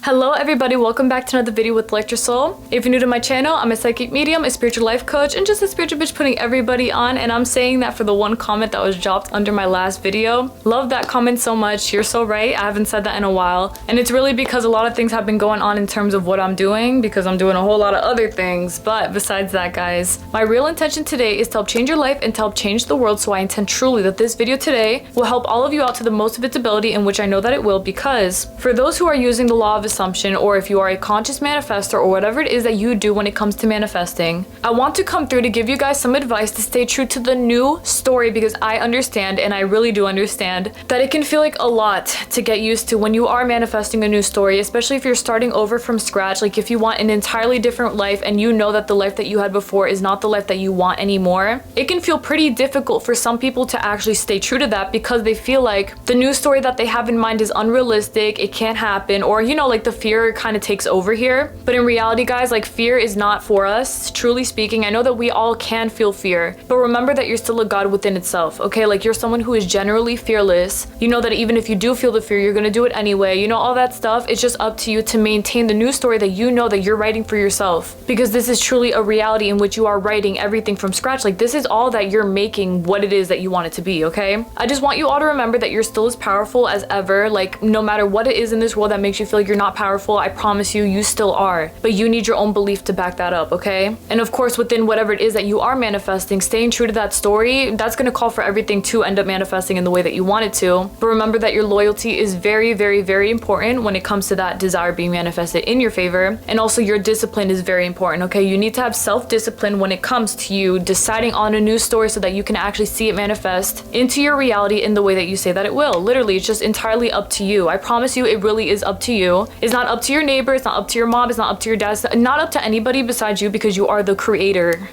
Hello everybody, welcome back to another video with Elect Your Soul. If you're new to my channel, I'm a psychic medium, a spiritual life coach, and just a spiritual bitch putting everybody on, and I'm saying that for the one comment that was dropped under my last video. Love that comment so much, you're so right, I haven't said that in a while, and it's really because a lot of things have been going on in terms of what I'm doing, because I'm doing a whole lot of other things. But besides that, guys, my real intention today is to help change your life and to help change the world, so I intend truly that this video today will help all of you out to the most of its ability, in which I know that it will, because for those who are using the law of assumption, or if you are a conscious manifestor, or whatever it is that you do when it comes to manifesting, I want to come through to give you guys some advice to stay true to the new story, because I understand, and I really do understand, that it can feel like a lot to get used to when you are manifesting a new story, especially if you're starting over from scratch. Like if you want an entirely different life and you know that the life that you had before is not the life that you want anymore, it can feel pretty difficult for some people to actually stay true to that, because they feel like the new story that they have in mind is unrealistic, it can't happen, or you know, like the fear kind of takes over here. But in reality, guys, like fear is not for us. Truly speaking, I know that we all can feel fear, but remember that you're still a god within itself, okay? Like you're someone who is generally fearless. You know that even if you do feel the fear, you're gonna do it anyway. You know, all that stuff. It's just up to you to maintain the new story that you know that you're writing for yourself, because this is truly a reality in which you are writing everything from scratch. Like this is all that you're making what it is that you want it to be, okay? I just want you all to remember that you're still as powerful as ever. Like no matter what it is in this world that makes you feel like you're not powerful, I promise you, you still are, but you need your own belief to back that up, okay? And of course, within whatever it is that you are manifesting, staying true to that story, that's gonna call for everything to end up manifesting in the way that you want it to. But remember that your loyalty is very, very, very important when it comes to that desire being manifested in your favor. And also your discipline is very important, okay? You need to have self-discipline when it comes to you deciding on a new story so that you can actually see it manifest into your reality in the way that you say that it will. Literally, it's just entirely up to you. I promise you, it really is up to you. It's not up to your neighbor, it's not up to your mom, it's not up to your dad, it's not up to anybody besides you, because you are the creator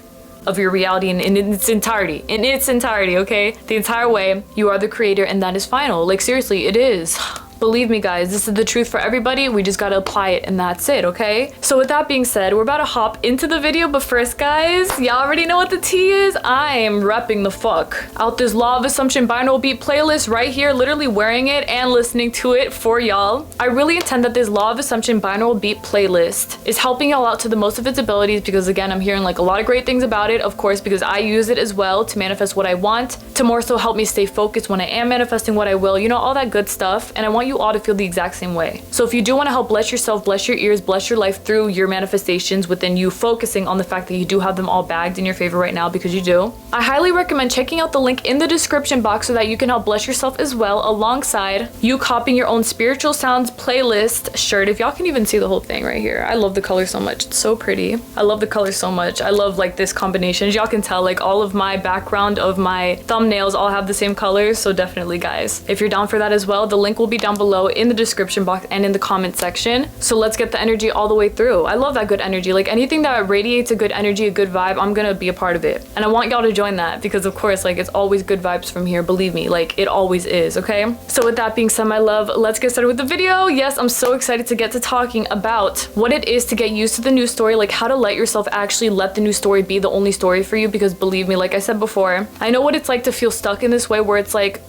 of your reality in its entirety. In its entirety, okay? The entire way, you are the creator, and that is final. Like seriously, it is. Believe me, guys, this is the truth for everybody. We just gotta apply it, and that's it, okay? So with that being said, we're about to hop into the video, but first, guys, y'all already know what the tea is. I am repping the fuck out this Law of Assumption binaural beat playlist right here, literally wearing it and listening to it for y'all. I really intend that this Law of Assumption binaural beat playlist is helping y'all out to the most of its abilities, because again, I'm hearing like a lot of great things about it, of course, because I use it as well to manifest what I want, to more so help me stay focused when I am manifesting what I will, you know, all that good stuff. And I want you all to feel the exact same way. So if you do want to help bless yourself, bless your ears, bless your life through your manifestations, within you focusing on the fact that you do have them all bagged in your favor right now, because you do, I highly recommend checking out the link in the description box so that you can help bless yourself as well, alongside you copying your own Spiritual Sounds playlist shirt. If y'all can even see the whole thing right here, I love the color so much, it's so pretty. I love the color so much. I love like this combination. As y'all can tell, like all of my background of my thumbnails all have the same colors, so definitely, guys, if you're down for that as well, the link will be down below in the description box and in the comment section. So let's get the energy all the way through. I love that good energy. Like anything that radiates a good energy, a good vibe, I'm gonna be a part of it, and I want y'all to join that, because of course, like it's always good vibes from here, believe me, like it always is, okay? So with that being said, my love, let's get started with the video. Yes, I'm so excited to get to talking about what it is to get used to the new story, like how to let yourself actually let the new story be the only story for you, because believe me, like I said before, I know what it's like to feel stuck in this way, where it's like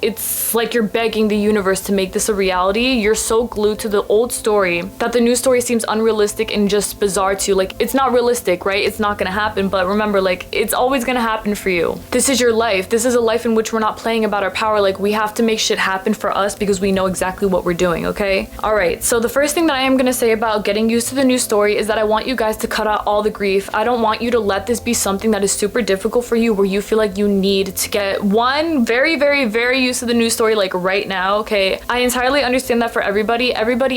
you're begging the universe to make this a reality. You're so glued to the old story that the new story seems unrealistic and just bizarre to you. Like it's not realistic, right? It's not gonna happen. But remember, like it's always gonna happen for you. This is your life. This is a life in which we're not playing about our power. Like we have to make shit happen for us, because we know exactly what we're doing, okay? All right, so the first thing that I am gonna say about getting used to the new story is that I want you guys to cut out all the grief. I don't want you to let this be something that is super difficult for you, where you feel like you need to get very, very, very used to the new story like right now, okay? I entirely understand that for everybody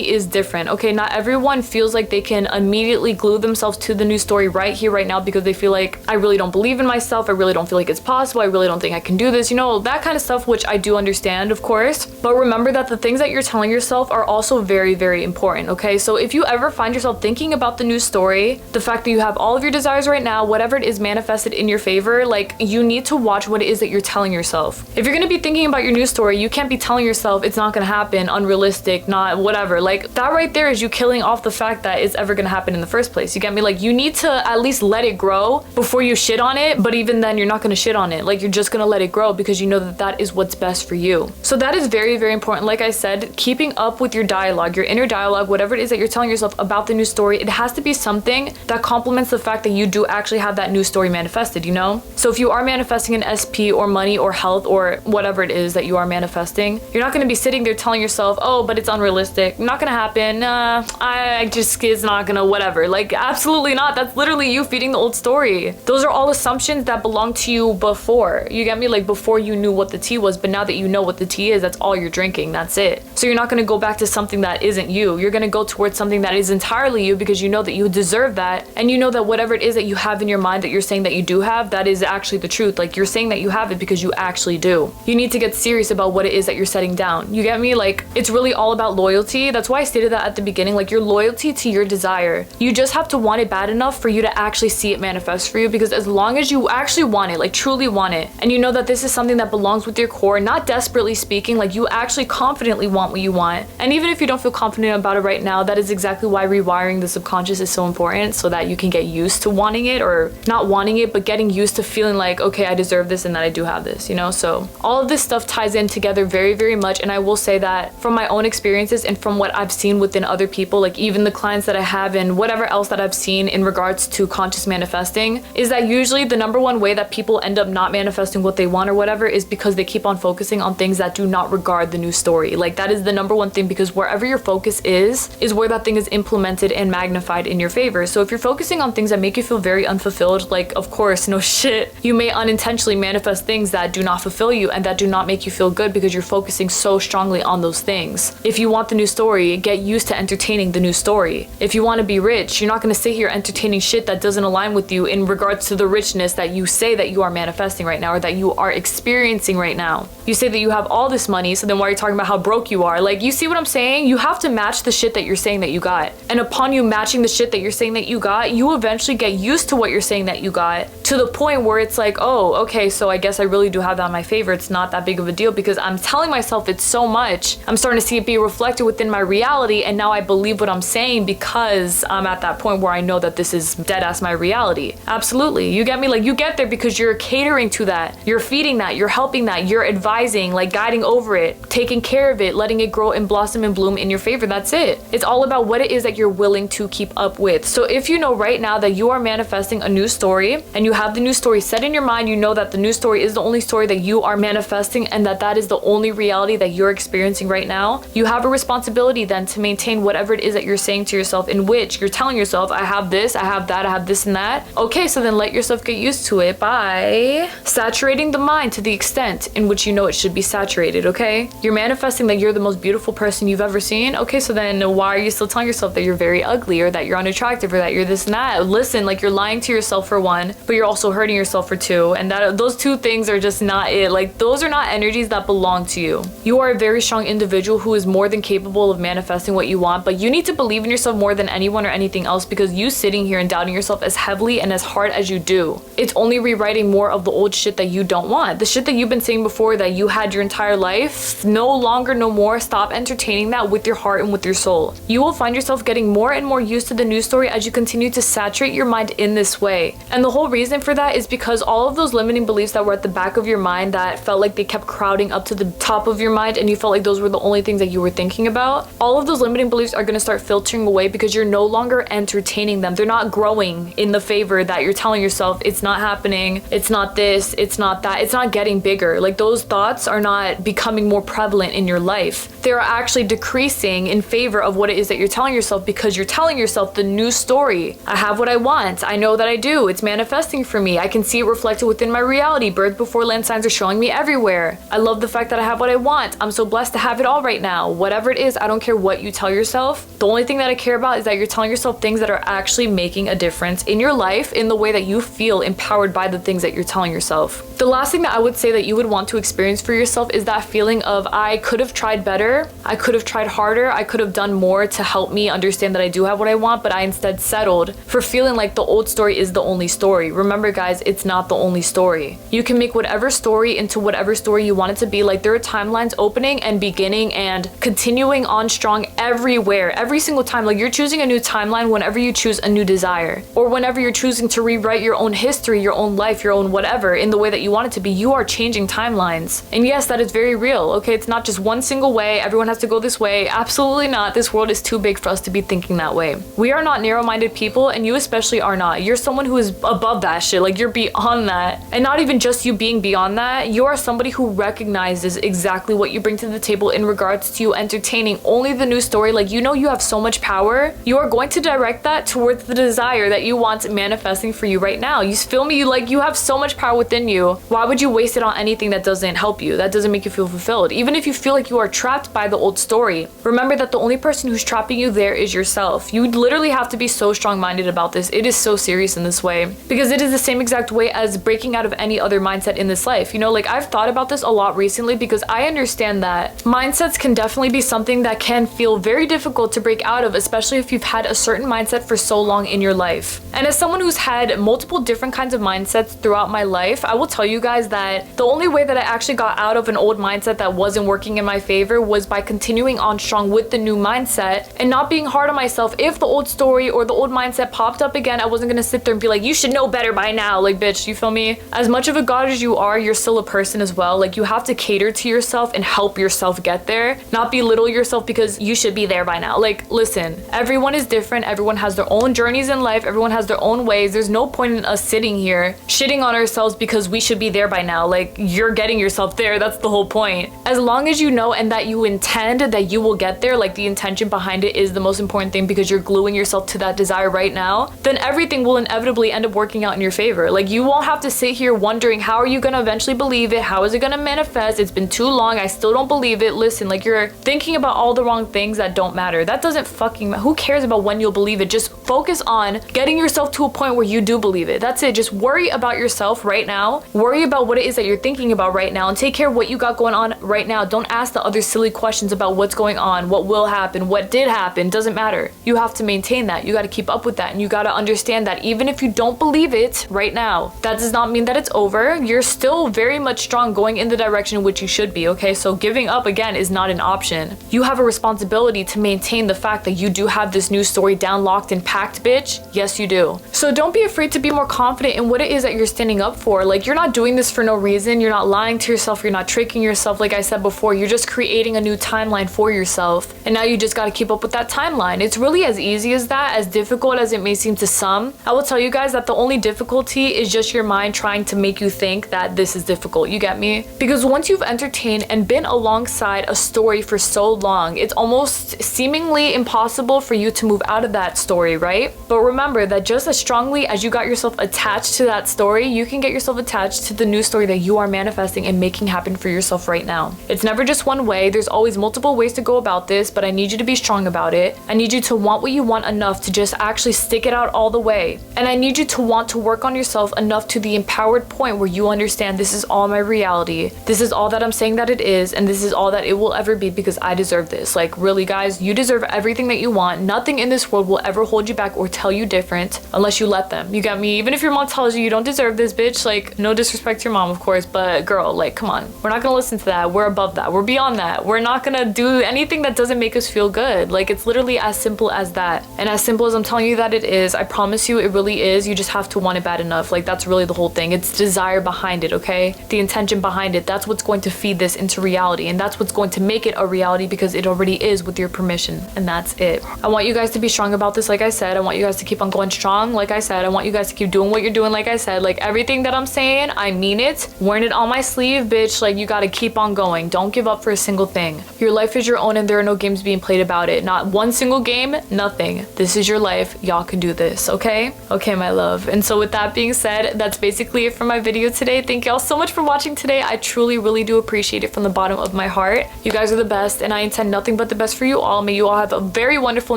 is different, okay? Not everyone feels like they can immediately glue themselves to the new story right here, right now, because they feel like, I really don't believe in myself, I really don't feel like it's possible, I really don't think I can do this, you know, that kind of stuff, which I do understand, of course. But remember that the things that you're telling yourself are also very, very important, okay? So if you ever find yourself thinking about the new story, the fact that you have all of your desires right now, whatever it is manifested in your favor, like you need to watch what it is that you're telling yourself. If you're gonna be thinking about your new story, you can't be telling yourself it's not gonna happen unrealistic, not whatever. Like that right there is you killing off the fact that it's ever gonna happen in the first place. You get me? Like you need to at least let it grow before you shit on it, but even then you're not gonna shit on it. Like you're just gonna let it grow because you know that that is what's best for you. So that is very, very important. Like I said, keeping up with your dialogue, your inner dialogue, whatever it is that you're telling yourself about the new story, it has to be something that complements the fact that you do actually have that new story manifested, you know? So if you are manifesting an SP or money or health or whatever it is that you are manifesting, you're not gonna be sitting there telling yourself, oh, but it's unrealistic, not gonna happen, I just, it's not gonna, whatever. Like absolutely not. That's literally you feeding the old story. Those are all assumptions that belong to you before. You get me? Like before you knew what the tea was, but now that you know what the tea is, that's all you're drinking. That's it. So you're not gonna go back to something that isn't you. You're gonna go towards something that is entirely you because you know that you deserve that, and you know that whatever it is that you have in your mind that you're saying that you do have, that is actually the truth. Like you're saying that you have it because you actually do. You need to get serious about what it is that you're setting down. You get me? Like it's really all about loyalty. That's why I stated that at the beginning, like your loyalty to your desire. You just have to want it bad enough for you to actually see it manifest for you, because as long as you actually want it, like truly want it, and you know that this is something that belongs with your core, not desperately speaking, like you actually confidently want what you want. And even if you don't feel confident about it right now, that is exactly why rewiring the subconscious is so important, so that you can get used to wanting it, or not wanting it, but getting used to feeling like, okay, I deserve this and that I do have this, you know? So all of this stuff ties in together very, very much. And I will say that from my own experiences and from what I've seen within other people, like even the clients that I have and whatever else that I've seen in regards to conscious manifesting, is that usually the number one way that people end up not manifesting what they want or whatever is because they keep on focusing on things that do not regard the new story. Like that is the number one thing, because wherever your focus is where that thing is implemented and magnified in your favor. So if you're focusing on things that make you feel very unfulfilled, like of course, no shit, you may unintentionally manifest things that do not fulfill you and that do not make you feel good because you're focusing so strongly on those things. If you want the new story, get used to entertaining the new story. If you want to be rich, you're not going to sit here entertaining shit that doesn't align with you in regards to the richness that you say that you are manifesting right now, or that you are experiencing right now. You say that you have all this money, so then why are you talking about how broke you are? Like, you see what I'm saying? You have to match the shit that you're saying that you got. And upon you matching the shit that you're saying that you got, you eventually get used to what you're saying that you got, to the point where it's like, oh, okay, so I guess I really do have that in my favor. It's not that big of a deal because I'm telling myself it's so much. I'm starting to see it be reflected within my reality, and now I believe what I'm saying because I'm at that point where I know that this is dead ass my reality. Absolutely. You get me? Like, you get there because you're catering to that. You're feeding that. You're helping that. You're advising, like guiding over it, taking care of it, letting it grow and blossom and bloom in your favor. That's it. It's all about what it is that you're willing to keep up with. So if you know right now that you are manifesting a new story and you have the new story set in your mind, you know that the new story is the only story that you are manifesting and that is the only reality that you're experiencing right now, you have a responsibility then to maintain whatever it is that you're saying to yourself, in which you're telling yourself, I have this, I have that, I have this and that. Okay, so then let yourself get used to it by saturating the mind to the extent in which you know it should be saturated, okay? You're manifesting that you're the most beautiful person you've ever seen. Okay, so then why are you still telling yourself that you're very ugly, or that you're unattractive, or that you're this and that? Listen, like, you're lying to yourself for one, but you're also hurting yourself for two, and that those two things are just not it. Like, those are not energies that belong to you. You are a very strong individual who is more than capable of manifesting what you want, but you need to believe in yourself more than anyone or anything else, because you sitting here and doubting yourself as heavily and as hard as you do, it's only rewriting more of the old shit that you don't want. The shit that you've been saying before that you had your entire life, no longer, no more. Stop entertaining that with your heart and with your soul. You will find yourself getting more and more used to the news story as you continue to saturate your mind in this way. And the whole reason for that is because all of those limiting beliefs that were at the back of your mind that felt like they kept crowding up to the top of your mind, and you felt like those were the only things that you were thinking about, all of those limiting beliefs are going to start filtering away because you're no longer entertaining them. They're not growing in the favor that you're telling yourself. It's not happening, it's not this, it's not that, it's not getting bigger. Like, those thoughts are not becoming more prevalent in your life. They're actually decreasing in favor of what it is that you're telling yourself, because you're telling yourself the new story. I have what I want. I know that I do. It's manifesting for me. I can see it reflected within my reality. Birth before land signs are showing me everywhere. I love the fact that I have what I want. I'm so blessed to have it all right now. Whatever it is, I don't care what you tell yourself. The only thing that I care about is that you're telling yourself things that are actually making a difference in your life, in the way that you feel empowered by the things that you're telling yourself. The last thing that I would say that you would want to experience for yourself is that feeling of, I could have tried better, I could have tried harder, I could have done more to help me understand that I do have what I want, but I instead settled for feeling like the old story is the only story. Remember guys, it's not the only story. You can make whatever story into whatever story you want it to be. Like, there are timelines opening and beginning maintaining and continuing on strong everywhere, every single time. Like you're choosing a new timeline whenever you choose a new desire, or whenever you're choosing to rewrite your own history, your own life, your own whatever in the way that you want it to be. You are changing timelines. And yes, that is very real. Okay, it's not just one single way. Everyone has to go this way. Absolutely not. This world is too big for us to be thinking that way. We are not narrow-minded people, and you especially are not. You're someone who is above that shit. Like you're beyond that. And not even just you being beyond that, you are somebody who recognizes exactly what you bring to the table in regards to you entertaining only the new story. Like you know you have so much power. You are going to direct that towards the desire that you want manifesting for you right now. You feel me? Like you have so much power within you. Why would you waste it on anything that doesn't help you, that doesn't make you feel fulfilled? Even if you feel like you are trapped by the old story, remember that the only person who's trapping you there is yourself. You literally have to be so strong-minded about this. It is so serious in this way, because it is the same exact way as breaking out of any other mindset in this life. You know, like I've thought about this a lot recently, because I understand that mindsets can definitely be something that can feel very difficult to break out of, especially if you've had a certain mindset for so long in your life. And as someone who's had multiple different kinds of mindsets throughout my life, I will tell you guys that the only way that I actually got out of an old mindset that wasn't working in my favor was by continuing on strong with the new mindset and not being hard on myself. If the old story or the old mindset popped up again, I wasn't gonna sit there and be like, you should know better by now. Like, bitch, you feel me? As much of a god as you are, you're still a person as well. Like, you have to cater to yourself and help yourself get there, not belittle yourself because you should be there by now. Like, listen, everyone is different. Everyone has their own journeys in life. Everyone has their own ways. There's no point in us sitting here shitting on ourselves because we should be there by now. Like, you're getting yourself there. That's the whole point. As long as you know and that you intend that you will get there, like the intention behind it is the most important thing, because you're gluing yourself to that desire right now, then everything will inevitably end up working out in your favor. Like, you won't have to sit here wondering, how are you gonna eventually believe it? How is it gonna manifest? It's been too long. I still don't believe it. Listen, like, you're thinking about all the wrong things that don't matter. That doesn't fucking matter. Who cares about when you'll believe it? Just focus on getting yourself to a point where you do believe it. That's it. Just worry about yourself right now. Worry about what it is that you're thinking about right now, and take care of what you got going on right now. Don't ask the other silly questions about what's going on, what will happen, what did happen. Doesn't matter. You have to maintain that. You got to keep up with that, and you got to understand that even if you don't believe it right now, that does not mean that it's over. You're still very much strong, going in the direction in which you should be, okay? So giving up again is not an option. You have a responsibility to maintain the fact that you do have this new story down, locked, and packed, bitch. Yes, you do. So don't be afraid to be more confident in what it is that you're standing up for. Like, you're not doing this for no reason. You're not lying to yourself. You're not tricking yourself. Like I said before, you're just creating a new timeline for yourself, and now you just got to keep up with that timeline. It's really as easy as that, as difficult as it may seem to some. I will tell you guys that the only difficulty is just your mind trying to make you think that this is difficult. You get me? Because once you've entertained and been alongside a story for so long, it's almost seemingly impossible for you to move out of that story, right? But remember that just as strongly as you got yourself attached to that story, you can get yourself attached to the new story that you are manifesting and making happen for yourself right now. It's never just one way. There's always multiple ways to go about this, but I need you to be strong about it. I need you to want what you want enough to just actually stick it out all the way. And I need you to want to work on yourself enough to the empowered point where you understand, this is all my reality. This is all that I'm saying that it is, and this is all that it will ever be, because I deserve this. Like, really, guys, you deserve everything that you want. Nothing in this world will ever hold you back or tell you different unless you let them. You got me? Even if your mom tells you you don't deserve this, bitch, like, no disrespect to your mom, of course, but girl, like, come on. We're not gonna listen to that. We're above that. We're beyond that. We're not gonna do anything that doesn't make us feel good. Like, it's literally as simple as that. And as simple as I'm telling you that it is, I promise you it really is. You just have to want it bad enough. Like, that's really the whole thing. It's desire behind it, okay? The intention behind it. That's what's going to feed this into reality, and that's what's going to make it a reality, because it already is with your permission, and that's it. I want you guys to be strong about this, like I said. I want you guys to keep on going strong, like I said. I want you guys to keep doing what you're doing, like I said. Like, everything that I'm saying, I mean it. Wearing it on my sleeve, bitch. Like, you gotta keep on going. Don't give up for a single thing. Your life is your own, and there are no games being played about it. Not one single game, nothing. This is your life. Y'all can do this, okay? Okay, my love. And so with that being said, that's basically it for my video today. Thank y'all so much for watching today. I truly, really do appreciate it from the bottom of my heart. You guys are the best, and I intend nothing but the best for you all. May you all have a very wonderful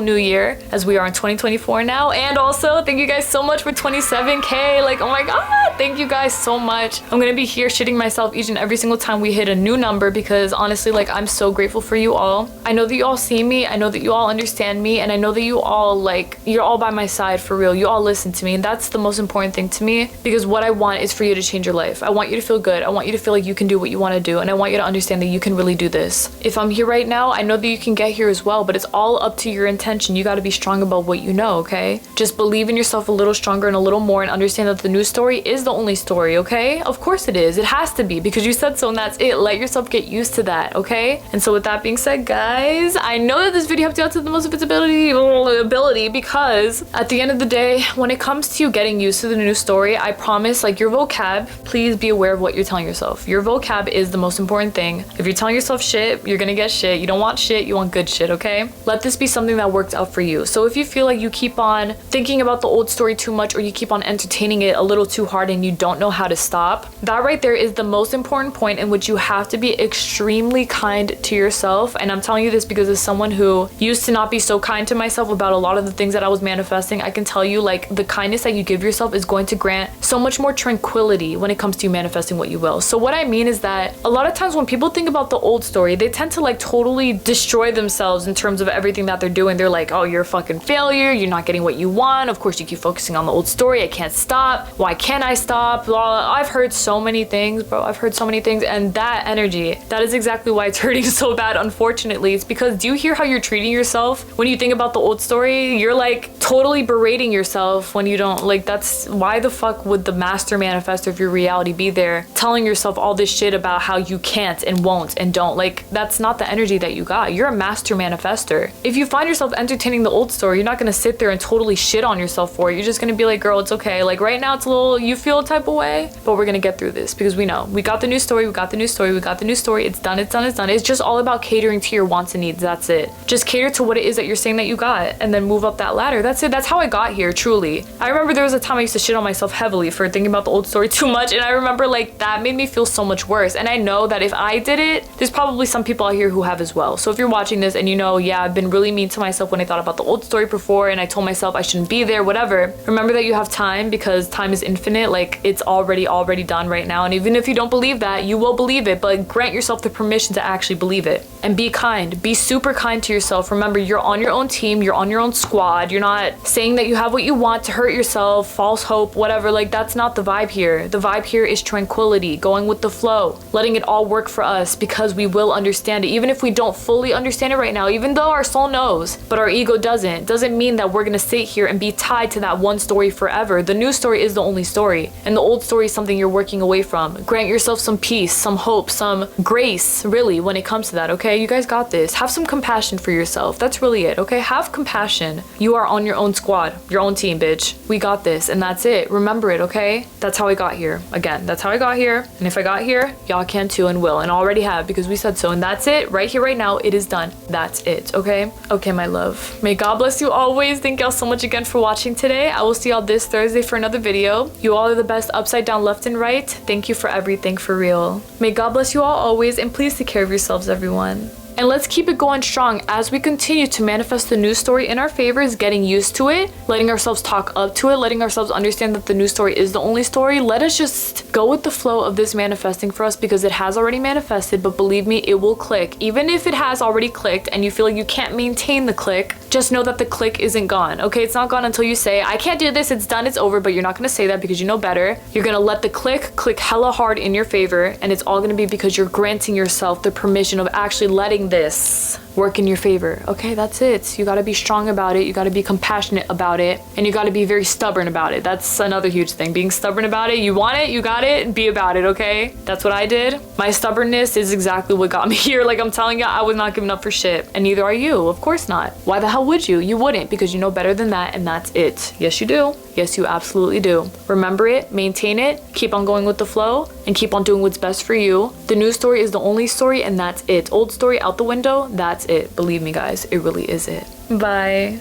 new year, as we are in 2024 now. And also, thank you guys so much for 27K. Like, oh my god, thank you guys so much. I'm gonna be here shitting myself each and every single time we hit a new number, because honestly, like, I'm so grateful for you all. I know that you all see me. I know that you all understand me, and I know that you all, like, you're all by my side for real. You all listen to me, and that's the most important thing to me, because what I want is for you to change your life. I want you to feel good. I want you to feel like you can do what you want to do, and I want you to understand that you can really do this. this. If I'm here right now, I know that you can get here as well, but it's all up to your intention. You got to be strong about what you know, okay? Just believe in yourself a little stronger and a little more, and understand that the new story is the only story, okay? Of course it is. It has to be, because you said so, and that's it. Let yourself get used to that, okay? And so with that being said, guys, I know that this video helped you out to the most ability, because at the end of the day, when it comes to you getting used to the new story, I promise, like, your vocab, please be aware of what you're telling yourself. Your vocab is the most important thing. If you're telling yourself shit, you're gonna get shit. You don't want shit, you want good shit, okay? Let this be something that works out for you. So if you feel like you keep on thinking about the old story too much, or you keep on entertaining it a little too hard and you don't know how to stop, that right there is the most important point in which you have to be extremely kind to yourself. And I'm telling you this because as someone who used to not be so kind to myself about a lot of the things that I was manifesting, I can tell you, like, the kindness that you give yourself is going to grant so much more tranquility when it comes to you manifesting what you will. So what I mean is that a lot of times when people think about the old story, they tend to like totally destroy themselves in terms of everything that they're doing. They're like, oh, you're a fucking failure, you're not getting what you want, of course you keep focusing on the old story, I can't stop, why can't I stop? I've heard so many things, bro. I've heard so many things, and that energy, that is exactly why it's hurting so bad, unfortunately. It's because, do you hear how you're treating yourself when you think about the old story? You're like totally berating yourself when you don't, like, that's why the fuck would the master manifestor of your reality be there telling yourself all this shit about how you can't and won't and don't? Like, that's not the energy that you got. You're a master manifestor. If you find yourself entertaining the old story, you're not gonna sit there and totally shit on yourself for it. You're just gonna be like, girl, it's okay. Like, right now it's a little, you feel a type of way, but we're gonna get through this, because we know we got the new story, we got the new story, we got the new story. It's done, it's done, it's done. It's just all about catering to your wants and needs. That's it. Just cater to what it is that you're saying that you got, and then move up that ladder. That's it. That's how I got here, truly. I remember there was a time I used to shit on myself heavily for thinking about the old story too much, and I remember, like, that made me feel so much worse. And I know that if I did it, there's probably some people out here who have as well. So if you're watching this and you know, yeah, I've been really mean to myself when I thought about the old story before, and I told myself I shouldn't be there, whatever, remember that you have time, because time is infinite. Like, it's already done right now. And even if you don't believe that, you will believe it, but grant yourself the permission to actually believe it. And be kind. Be super kind to yourself. Remember, you're on your own team, you're on your own squad. You're not saying that you have what you want to hurt yourself, false hope, whatever. Like, that's not the vibe here. The vibe here is tranquility, going with the flow, letting it all work for us, because we will understand it. Even if we don't fully understand it right now, even though our soul knows, but our ego doesn't mean that we're gonna sit here and be tied to that one story forever. The new story is the only story, and the old story is something you're working away from. Grant yourself some peace, some hope, some grace, really, when it comes to that, okay? You guys got this. Have some compassion for yourself. That's really it, okay? Have compassion. You are on your own squad, your own team, bitch. We got this, and that's it. Remember it, okay? That's how I got here. Again, that's how I got here, and if I got here, y'all can too, and will, and already have, because we said so. And that's it. Right here, right now, it is done. That's it, okay? Okay, my love. May God bless you always. Thank y'all so much again for watching today. I will see y'all this Thursday for another video. You all are the best, upside down, left and right. Thank you for everything, for real. May God bless you all always, and please take care of yourselves, everyone. And let's keep it going strong as we continue to manifest the new story in our favors, getting used to it, letting ourselves talk up to it, letting ourselves understand that the new story is the only story. Let us just go with the flow of this manifesting for us, because it has already manifested, but believe me, it will click. Even if it has already clicked and you feel like you can't maintain the click, just know that the click isn't gone, okay? It's not gone until you say, I can't do this, it's done, it's over, but you're not gonna say that because you know better. You're gonna let the click hella hard in your favor, and it's all gonna be because you're granting yourself the permission of actually letting this work in your favor, okay? That's it. You gotta be strong about it, you gotta be compassionate about it, and you gotta be very stubborn about it. That's another huge thing, being stubborn about it. You want it, you got it, be about it, okay? That's what I did. My stubbornness is exactly what got me here. Like, I'm telling you, I was not giving up for shit, and neither are you. Of course not. Why the hell would you? You wouldn't, because you know better than that, and that's it. Yes, you do. Yes, you absolutely do. Remember it, maintain it, keep on going with the flow, and keep on doing what's best for you. The new story is the only story, and that's it. Old story out the window, that's it. Believe me, guys, it really is it. Bye.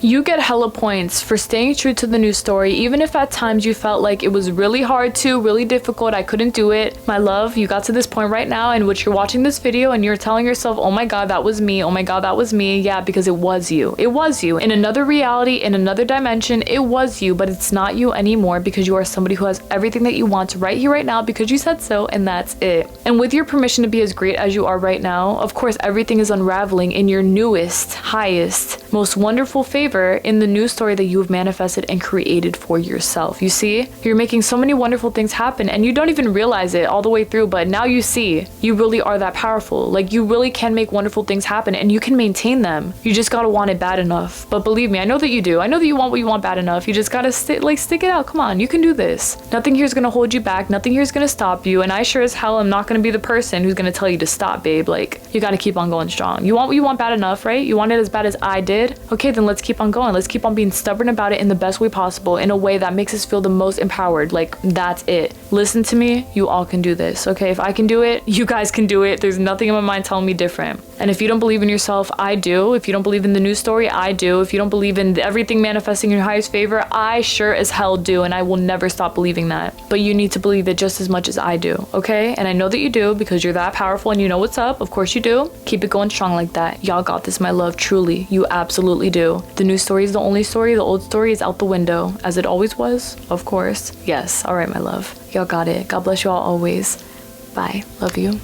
You get hella points for staying true to the new story, even if at times you felt like it was really hard to, really difficult, I couldn't do it. My love, you got to this point right now in which you're watching this video and you're telling yourself, oh my God, that was me. Oh my God, that was me. Yeah, because it was you. It was you. In another reality, in another dimension, it was you, but it's not you anymore, because you are somebody who has everything that you want right here, right now, because you said so, and that's it. And with your permission to be as great as you are right now, of course, everything is unraveling in your newest, highest, most wonderful favor in the new story that you have manifested and created for yourself. You see, you're making so many wonderful things happen and you don't even realize it all the way through, but now you see you really are that powerful. Like, you really can make wonderful things happen and you can maintain them. You just gotta want it bad enough. But believe me, I know that you do. I know that you want what you want bad enough. You just gotta stick it out. Come on, you can do this. Nothing here is gonna hold you back. Nothing here is gonna stop you. And I sure as hell am not gonna be the person who's gonna tell you to stop, babe. Like, you gotta keep on going strong. You want what you want bad enough, right? You want it as bad as I did. Okay, then let's keep on going. Let's keep on being stubborn about it in the best way possible, in a way that makes us feel the most empowered. Like, that's it. Listen to me. You all can do this. Okay, if I can do it, you guys can do it. There's nothing in my mind telling me different. And if you don't believe in yourself, I do. If you don't believe in the new story, I do. If you don't believe in everything manifesting in your highest favor, I sure as hell do. And I will never stop believing that. But you need to believe it just as much as I do. Okay? And I know that you do, because you're that powerful and you know what's up. Of course you do. Keep it going strong like that. Y'all got this, my love. Truly. You absolutely do. The new story is the only story. The old story is out the window. As it always was. Of course. Yes. All right, my love. Y'all got it. God bless you all always. Bye. Love you.